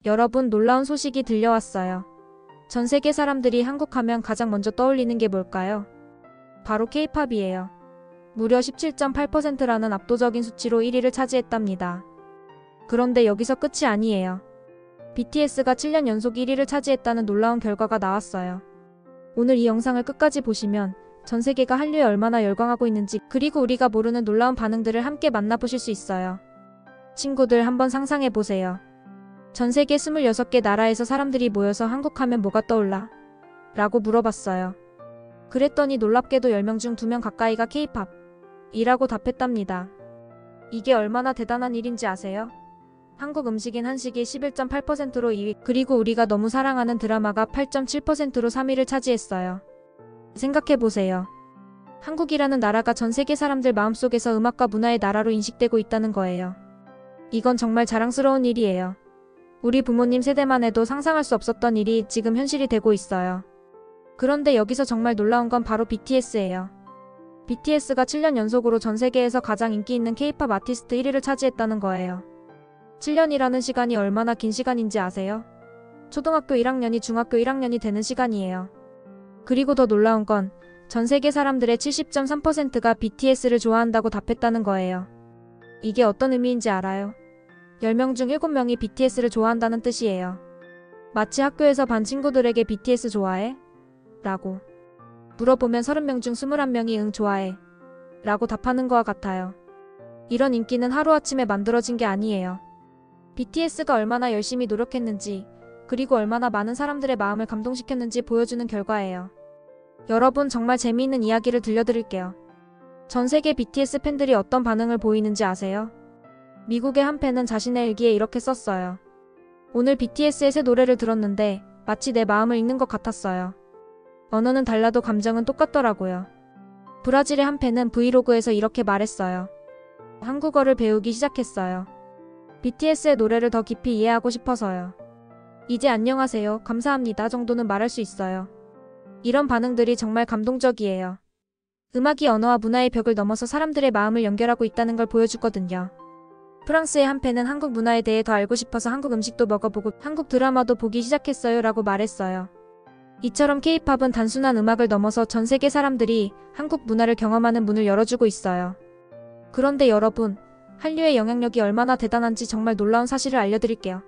여러분, 놀라운 소식이 들려왔어요. 전 세계 사람들이 한국 하면 가장 먼저 떠올리는 게 뭘까요? 바로 K-팝이에요. 무려 17.8%라는 압도적인 수치로 1위를 차지했답니다. 그런데 여기서 끝이 아니에요. BTS가 7년 연속 1위를 차지했다는 놀라운 결과가 나왔어요. 오늘 이 영상을 끝까지 보시면 전 세계가 한류에 얼마나 열광하고 있는지, 그리고 우리가 모르는 놀라운 반응들을 함께 만나보실 수 있어요. 친구들, 한번 상상해보세요. 전 세계 26개 나라에서 사람들이 모여서 한국 하면 뭐가 떠올라? 라고 물어봤어요. 그랬더니 놀랍게도 10명 중 2명 가까이가 K-팝 이라고 답했답니다. 이게 얼마나 대단한 일인지 아세요? 한국 음식인 한식이 11.8%로 2위, 그리고 우리가 너무 사랑하는 드라마가 8.7%로 3위를 차지했어요. 생각해보세요. 한국이라는 나라가 전 세계 사람들 마음속에서 음악과 문화의 나라로 인식되고 있다는 거예요. 이건 정말 자랑스러운 일이에요. 우리 부모님 세대만 해도 상상할 수 없었던 일이 지금 현실이 되고 있어요. 그런데 여기서 정말 놀라운 건 바로 BTS예요. BTS가 7년 연속으로 전 세계에서 가장 인기 있는 K-팝 아티스트 1위를 차지했다는 거예요. 7년이라는 시간이 얼마나 긴 시간인지 아세요? 초등학교 1학년이 중학교 1학년이 되는 시간이에요. 그리고 더 놀라운 건 전 세계 사람들의 70.3%가 BTS를 좋아한다고 답했다는 거예요. 이게 어떤 의미인지 알아요? 10명 중 7명이 BTS를 좋아한다는 뜻이에요. 마치 학교에서 반 친구들에게 BTS 좋아해? 라고 물어보면 30명 중 21명이 응 좋아해 라고 답하는 거와 같아요. 이런 인기는 하루아침에 만들어진 게 아니에요. BTS가 얼마나 열심히 노력했는지, 그리고 얼마나 많은 사람들의 마음을 감동시켰는지 보여주는 결과예요. 여러분, 정말 재미있는 이야기를 들려드릴게요. 전 세계 BTS 팬들이 어떤 반응을 보이는지 아세요? 미국의 한 팬은 자신의 일기에 이렇게 썼어요. 오늘 BTS의 새 노래를 들었는데 마치 내 마음을 읽는 것 같았어요. 언어는 달라도 감정은 똑같더라고요. 브라질의 한 팬은 브이로그에서 이렇게 말했어요. 한국어를 배우기 시작했어요. BTS의 노래를 더 깊이 이해하고 싶어서요. 이제 안녕하세요, 감사합니다 정도는 말할 수 있어요. 이런 반응들이 정말 감동적이에요. 음악이 언어와 문화의 벽을 넘어서 사람들의 마음을 연결하고 있다는 걸 보여주거든요. 프랑스의 한 팬은 한국 문화에 대해 더 알고 싶어서 한국 음식도 먹어보고 한국 드라마도 보기 시작했어요 라고 말했어요. 이처럼 K-팝은 단순한 음악을 넘어서 전 세계 사람들이 한국 문화를 경험하는 문을 열어주고 있어요. 그런데 여러분, 한류의 영향력이 얼마나 대단한지 정말 놀라운 사실을 알려드릴게요.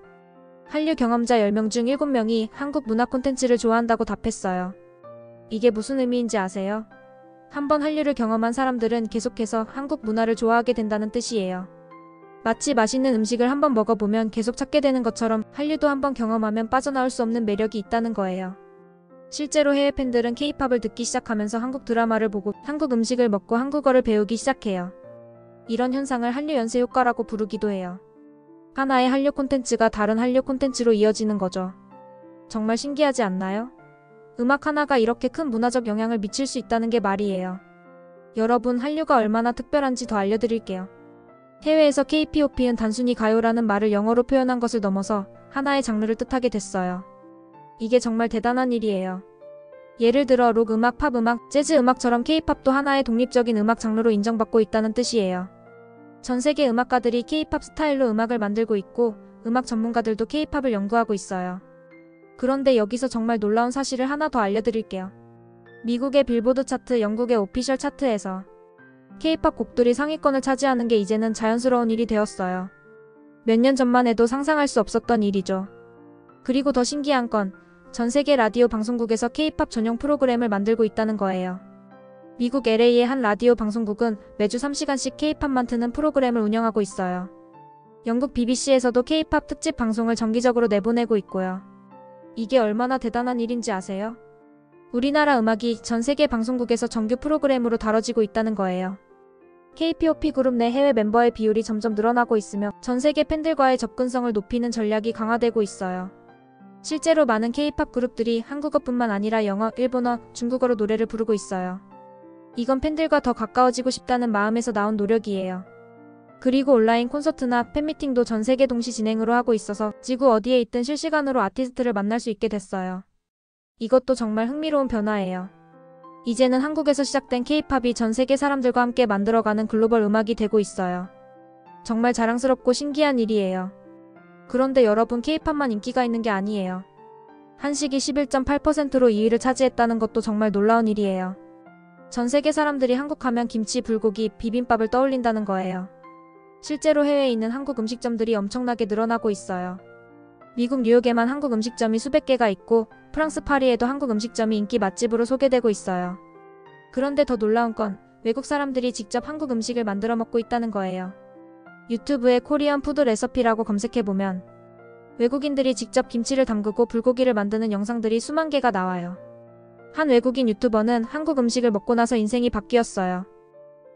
한류 경험자 10명 중 7명이 한국 문화 콘텐츠를 좋아한다고 답했어요. 이게 무슨 의미인지 아세요? 한번 한류를 경험한 사람들은 계속해서 한국 문화를 좋아하게 된다는 뜻이에요. 마치 맛있는 음식을 한번 먹어보면 계속 찾게 되는 것처럼 한류도 한번 경험하면 빠져나올 수 없는 매력이 있다는 거예요. 실제로 해외 팬들은 K-팝을 듣기 시작하면서 한국 드라마를 보고 한국 음식을 먹고 한국어를 배우기 시작해요. 이런 현상을 한류 연쇄 효과라고 부르기도 해요. 하나의 한류 콘텐츠가 다른 한류 콘텐츠로 이어지는 거죠. 정말 신기하지 않나요? 음악 하나가 이렇게 큰 문화적 영향을 미칠 수 있다는 게 말이에요. 여러분, 한류가 얼마나 특별한지 더 알려드릴게요. 해외에서 K-POP는 단순히 가요라는 말을 영어로 표현한 것을 넘어서 하나의 장르를 뜻하게 됐어요. 이게 정말 대단한 일이에요. 예를 들어 록 음악, 팝 음악, 재즈 음악처럼 K-팝도 하나의 독립적인 음악 장르로 인정받고 있다는 뜻이에요. 전 세계 음악가들이 K-팝 스타일로 음악을 만들고 있고 음악 전문가들도 K-팝을 연구하고 있어요. 그런데 여기서 정말 놀라운 사실을 하나 더 알려드릴게요. 미국의 빌보드 차트, 영국의 오피셜 차트에서 K-팝 곡들이 상위권을 차지하는 게 이제는 자연스러운 일이 되었어요. 몇 년 전만 해도 상상할 수 없었던 일이죠. 그리고 더 신기한 건 전 세계 라디오 방송국에서 K-팝 전용 프로그램을 만들고 있다는 거예요. 미국 LA의 한 라디오 방송국은 매주 3시간씩 K-팝만 트는 프로그램을 운영하고 있어요. 영국 BBC에서도 K-팝 특집 방송을 정기적으로 내보내고 있고요. 이게 얼마나 대단한 일인지 아세요? 우리나라 음악이 전 세계 방송국에서 정규 프로그램으로 다뤄지고 있다는 거예요. K-POP 그룹 내 해외 멤버의 비율이 점점 늘어나고 있으며 전 세계 팬들과의 접근성을 높이는 전략이 강화되고 있어요. 실제로 많은 K-팝 그룹들이 한국어뿐만 아니라 영어, 일본어, 중국어로 노래를 부르고 있어요. 이건 팬들과 더 가까워지고 싶다는 마음에서 나온 노력이에요. 그리고 온라인 콘서트나 팬미팅도 전 세계 동시 진행으로 하고 있어서 지구 어디에 있든 실시간으로 아티스트를 만날 수 있게 됐어요. 이것도 정말 흥미로운 변화예요. 이제는 한국에서 시작된 K-팝이 전 세계 사람들과 함께 만들어가는 글로벌 음악이 되고 있어요. 정말 자랑스럽고 신기한 일이에요. 그런데 여러분, K-팝만 인기가 있는 게 아니에요. 한식이 11.8%로 2위를 차지했다는 것도 정말 놀라운 일이에요. 전 세계 사람들이 한국 하면 김치, 불고기, 비빔밥을 떠올린다는 거예요. 실제로 해외에 있는 한국 음식점들이 엄청나게 늘어나고 있어요. 미국 뉴욕에만 한국 음식점이 수백 개가 있고 프랑스 파리에도 한국 음식점이 인기 맛집으로 소개되고 있어요. 그런데 더 놀라운 건 외국 사람들이 직접 한국 음식을 만들어 먹고 있다는 거예요. 유튜브에 코리안 푸드 레시피라고 검색해보면 외국인들이 직접 김치를 담그고 불고기를 만드는 영상들이 수만 개가 나와요. 한 외국인 유튜버는 한국 음식을 먹고 나서 인생이 바뀌었어요.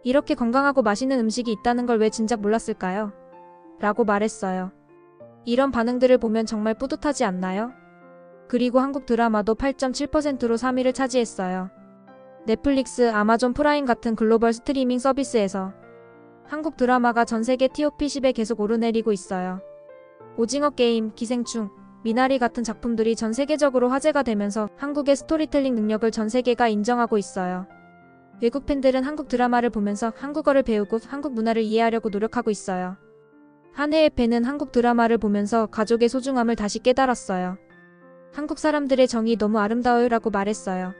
이렇게 건강하고 맛있는 음식이 있다는 걸 왜 진작 몰랐을까요? 라고 말했어요. 이런 반응들을 보면 정말 뿌듯하지 않나요? 그리고 한국 드라마도 8.7%로 3위를 차지했어요. 넷플릭스, 아마존 프라임 같은 글로벌 스트리밍 서비스에서 한국 드라마가 전 세계 TOP 10에 계속 오르내리고 있어요. 오징어 게임, 기생충, 미나리 같은 작품들이 전 세계적으로 화제가 되면서 한국의 스토리텔링 능력을 전 세계가 인정하고 있어요. 외국 팬들은 한국 드라마를 보면서 한국어를 배우고 한국 문화를 이해하려고 노력하고 있어요. 한 해외 팬은 한국 드라마를 보면서 가족의 소중함을 다시 깨달았어요. 한국 사람들의 정이 너무 아름다워요 라고 말했어요.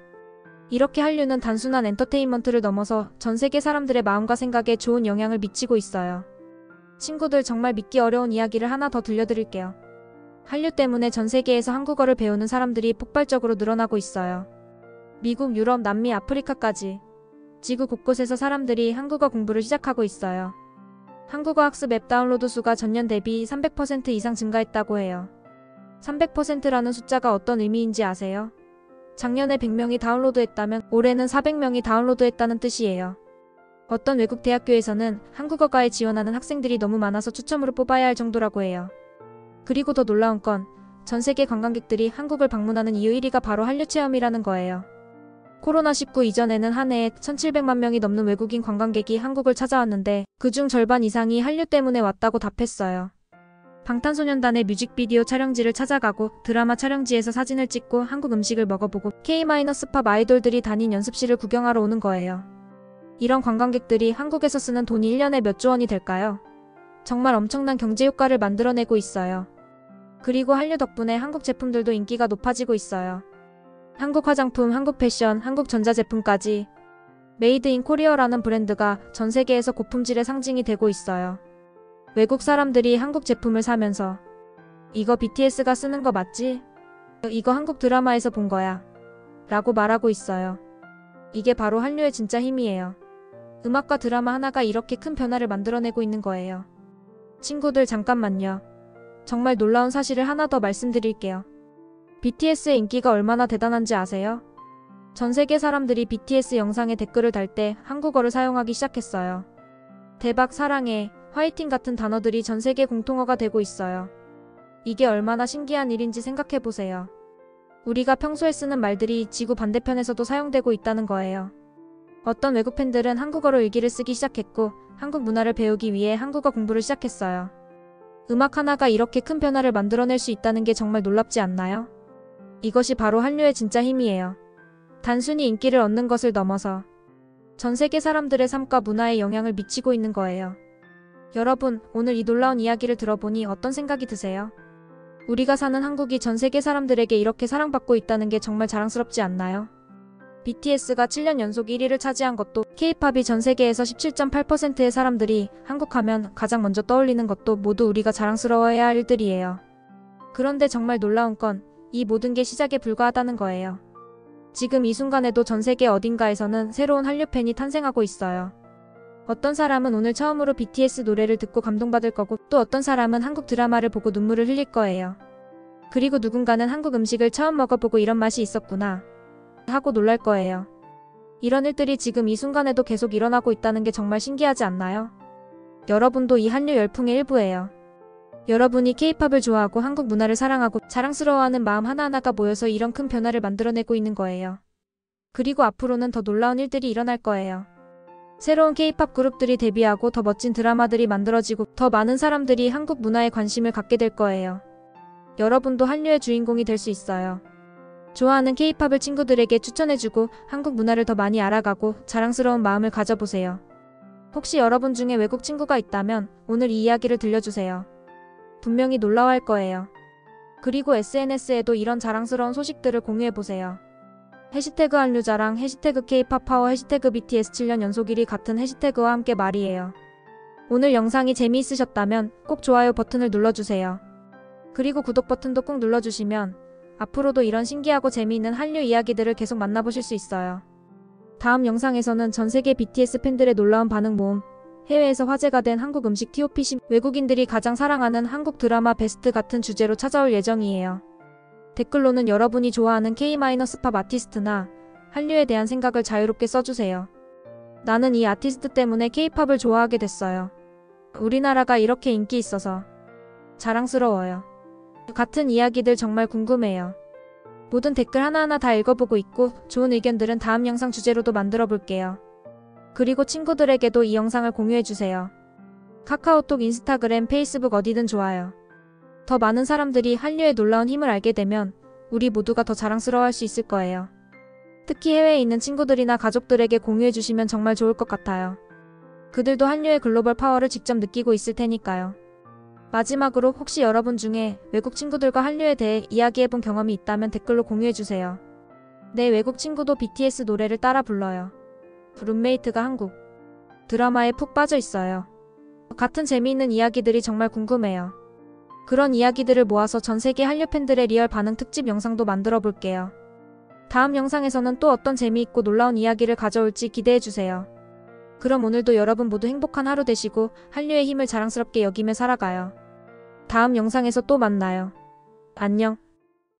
이렇게 한류는 단순한 엔터테인먼트를 넘어서 전 세계 사람들의 마음과 생각에 좋은 영향을 미치고 있어요. 친구들, 정말 믿기 어려운 이야기를 하나 더 들려드릴게요. 한류 때문에 전 세계에서 한국어를 배우는 사람들이 폭발적으로 늘어나고 있어요. 미국, 유럽, 남미, 아프리카까지 지구 곳곳에서 사람들이 한국어 공부를 시작하고 있어요. 한국어 학습 앱 다운로드 수가 전년 대비 300% 이상 증가했다고 해요. 300%라는 숫자가 어떤 의미인지 아세요? 작년에 100명이 다운로드했다면 올해는 400명이 다운로드했다는 뜻이에요. 어떤 외국 대학교에서는 한국어과에 지원하는 학생들이 너무 많아서 추첨으로 뽑아야 할 정도라고 해요. 그리고 더 놀라운 건 전 세계 관광객들이 한국을 방문하는 이유 1위가 바로 한류 체험이라는 거예요. 코로나19 이전에는 한 해에 1,700만 명이 넘는 외국인 관광객이 한국을 찾아왔는데 그중 절반 이상이 한류 때문에 왔다고 답했어요. 방탄소년단의 뮤직비디오 촬영지를 찾아가고 드라마 촬영지에서 사진을 찍고 한국 음식을 먹어보고 K-팝 아이돌들이 다닌 연습실을 구경하러 오는 거예요. 이런 관광객들이 한국에서 쓰는 돈이 1년에 몇 조 원이 될까요? 정말 엄청난 경제 효과를 만들어내고 있어요. 그리고 한류 덕분에 한국 제품들도 인기가 높아지고 있어요. 한국 화장품, 한국 패션, 한국 전자제품까지 메이드 인 코리어라는 브랜드가 전 세계에서 고품질의 상징이 되고 있어요. 외국 사람들이 한국 제품을 사면서 이거 BTS가 쓰는 거 맞지? 이거 한국 드라마에서 본 거야 라고 말하고 있어요. 이게 바로 한류의 진짜 힘이에요. 음악과 드라마 하나가 이렇게 큰 변화를 만들어내고 있는 거예요. 친구들, 잠깐만요. 정말 놀라운 사실을 하나 더 말씀드릴게요. BTS의 인기가 얼마나 대단한지 아세요? 전 세계 사람들이 BTS 영상에 댓글을 달 때 한국어를 사용하기 시작했어요. 대박, 사랑해, 화이팅 같은 단어들이 전 세계 공통어가 되고 있어요. 이게 얼마나 신기한 일인지 생각해보세요. 우리가 평소에 쓰는 말들이 지구 반대편에서도 사용되고 있다는 거예요. 어떤 외국 팬들은 한국어로 일기를 쓰기 시작했고 한국 문화를 배우기 위해 한국어 공부를 시작했어요. 음악 하나가 이렇게 큰 변화를 만들어낼 수 있다는 게 정말 놀랍지 않나요? 이것이 바로 한류의 진짜 힘이에요. 단순히 인기를 얻는 것을 넘어서 전 세계 사람들의 삶과 문화에 영향을 미치고 있는 거예요. 여러분, 오늘 이 놀라운 이야기를 들어보니 어떤 생각이 드세요? 우리가 사는 한국이 전 세계 사람들에게 이렇게 사랑받고 있다는 게 정말 자랑스럽지 않나요? BTS가 7년 연속 1위를 차지한 것도, K-팝이 전 세계에서 17.8%의 사람들이 한국하면 가장 먼저 떠올리는 것도 모두 우리가 자랑스러워해야 할 일들이에요. 그런데 정말 놀라운 건 이 모든 게 시작에 불과하다는 거예요. 지금 이 순간에도 전 세계 어딘가에서는 새로운 한류 팬이 탄생하고 있어요. 어떤 사람은 오늘 처음으로 BTS 노래를 듣고 감동받을 거고 또 어떤 사람은 한국 드라마를 보고 눈물을 흘릴 거예요. 그리고 누군가는 한국 음식을 처음 먹어보고 이런 맛이 있었구나 하고 놀랄 거예요. 이런 일들이 지금 이 순간에도 계속 일어나고 있다는 게 정말 신기하지 않나요? 여러분도 이 한류 열풍의 일부예요. 여러분이 K-팝을 좋아하고 한국 문화를 사랑하고 자랑스러워하는 마음 하나하나가 모여서 이런 큰 변화를 만들어내고 있는 거예요. 그리고 앞으로는 더 놀라운 일들이 일어날 거예요. 새로운 K-팝 그룹들이 데뷔하고 더 멋진 드라마들이 만들어지고 더 많은 사람들이 한국 문화에 관심을 갖게 될 거예요. 여러분도 한류의 주인공이 될 수 있어요. 좋아하는 K-팝을 친구들에게 추천해주고 한국 문화를 더 많이 알아가고 자랑스러운 마음을 가져보세요. 혹시 여러분 중에 외국 친구가 있다면 오늘 이 이야기를 들려주세요. 분명히 놀라워할 거예요. 그리고 SNS에도 이런 자랑스러운 소식들을 공유해보세요. 해시태그 한류자랑, 해시태그 K-팝파워, 해시태그 BTS 7년 연속 1위 같은 해시태그와 함께 말이에요. 오늘 영상이 재미있으셨다면 꼭 좋아요 버튼을 눌러주세요. 그리고 구독 버튼도 꾹 눌러주시면 앞으로도 이런 신기하고 재미있는 한류 이야기들을 계속 만나보실 수 있어요. 다음 영상에서는 전세계 BTS 팬들의 놀라운 반응 모음, 해외에서 화제가 된 한국 음식 TOP10, 외국인들이 가장 사랑하는 한국 드라마 베스트 같은 주제로 찾아올 예정이에요. 댓글로는 여러분이 좋아하는 K-팝 아티스트나 한류에 대한 생각을 자유롭게 써주세요. 나는 이 아티스트 때문에 K-팝을 좋아하게 됐어요. 우리나라가 이렇게 인기 있어서 자랑스러워요. 같은 이야기들 정말 궁금해요. 모든 댓글 하나하나 다 읽어보고 있고 좋은 의견들은 다음 영상 주제로도 만들어 볼게요. 그리고 친구들에게도 이 영상을 공유해주세요. 카카오톡, 인스타그램, 페이스북 어디든 좋아요. 더 많은 사람들이 한류의 놀라운 힘을 알게 되면 우리 모두가 더 자랑스러워할 수 있을 거예요. 특히 해외에 있는 친구들이나 가족들에게 공유해주시면 정말 좋을 것 같아요. 그들도 한류의 글로벌 파워를 직접 느끼고 있을 테니까요. 마지막으로 혹시 여러분 중에 외국 친구들과 한류에 대해 이야기해본 경험이 있다면 댓글로 공유해주세요. 내 외국 친구도 BTS 노래를 따라 불러요. 룸메이트가 한국 드라마에 푹 빠져 있어요. 같은 재미있는 이야기들이 정말 궁금해요. 그런 이야기들을 모아서 전 세계 한류 팬들의 리얼 반응 특집 영상도 만들어 볼게요. 다음 영상에서는 또 어떤 재미있고 놀라운 이야기를 가져올지 기대해주세요. 그럼 오늘도 여러분 모두 행복한 하루 되시고 한류의 힘을 자랑스럽게 여기며 살아가요. 다음 영상에서 또 만나요. 안녕.